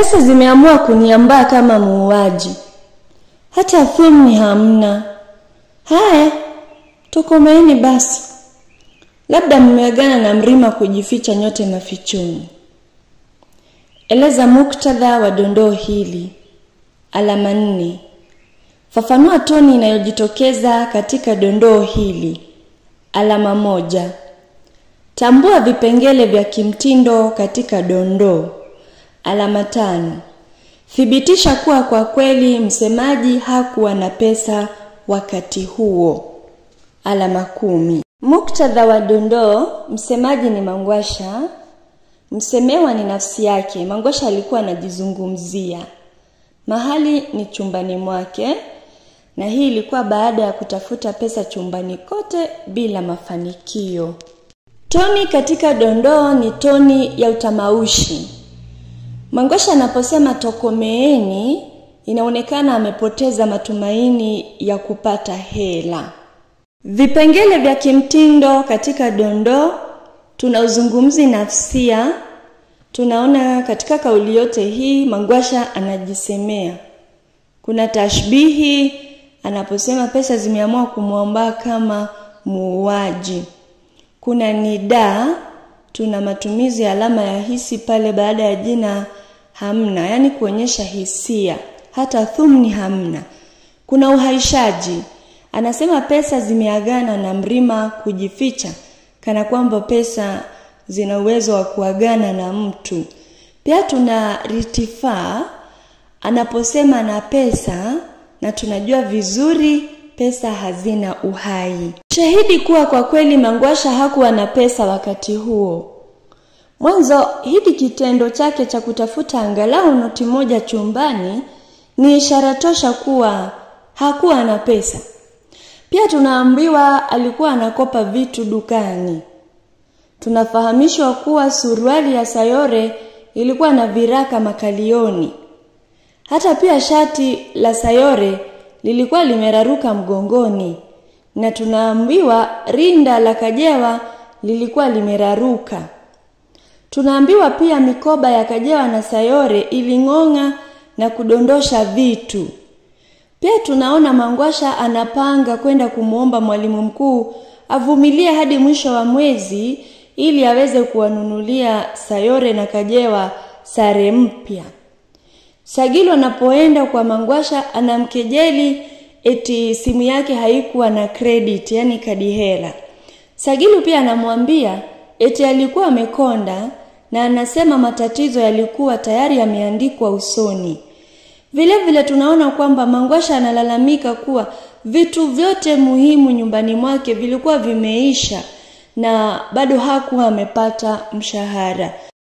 Pesa zimeamua kuniambaa kama muuaji. Hata thumni hamna. Haya, tokomeeni basi. Labda mmeagana na Mrima kujificha nyote mafichoni. Eleza muktadha wa dondoo hili. Alama 4. Fafanua toni inayojitokeza katika dondoo hili. Alama 1. Tambua vipengele vya kimtindo katika dondoo. Alama 5. Thibitisha kuwa kwa kweli msemaji hakuwa na pesa wakati huo. Alama 10. Muktadha wa dondoo, msemaji ni Mangwasha, msemewa ni nafsi yake. Mangwasha alikuwa anajizungumzia. Mahali ni chumbani mwake, na hii ilikuwa baada ya kutafuta pesa chumbani kote bila mafanikio. Toni katika dondoo ni toni ya utamaushi. Mangwasha anaposema tokomeeni, inaonekana amepoteza matumaini ya kupata hela. Vipengele vya kimtindo katika dondoo, tuna uzungumzi nafsia. Tunaona katika kauli yote hii Mangwasha anajisemea. Kuna tashbihi anaposema pesa zimeamua kumuomba kama muuaji. Kuna nida, tuna matumizi ya alama ya hisi pale baada ya jina hamna, yani kuonyesha hisia. Hata thumni hamna. Kuna uhaishaji, anasema pesa zimeagana na Mrima kujificha, kana kwamba pesa zina uwezo wa kuagana na mtu. Pia tuna ritifaa, anaposema na pesa, na tunajua vizuri pesa hazina uhai. Shahidi kuwa kwa kweli Mangwasha hakuwa na pesa wakati huo. Mwanzo, hiki kitendo chake cha kutafuta angalau noti moja chumbani ni ishara tosha kuwa hakuwa na pesa. Pia tunaambiwa alikuwa anakopa vitu dukani. Tunafahamishwa kuwa suruali ya Sayore ilikuwa na viraka makalioni. Hata pia shati la Sayore lilikuwa limeraruka mgongoni. Na tunaambiwa rinda la Kajewa lilikuwa limeraruka. Tunaambiwa pia mikoba ya Kajewa na Sayore ilingonga na kudondosha vitu. Pia tunaona Mangwasha anapanga kwenda kumuomba mwalimu mkuu avumilie hadi mwisho wa mwezi ili aweze kuwanunulia Sayore na Kajewa sare mpya. Sagilu anapoenda kwa Mangwasha anamkejeli eti simu yake haikuwa na credit, yani kadi hela. Sagilu pia anamwambia eti alikuwa amekonda na anasema matatizo yalikuwa tayari yameandikwa usoni. Vile vile tunaona kwamba Mangwasha analalamika kuwa vitu vyote muhimu nyumbani mwake vilikuwa vimeisha na bado hakuwa amepata mshahara.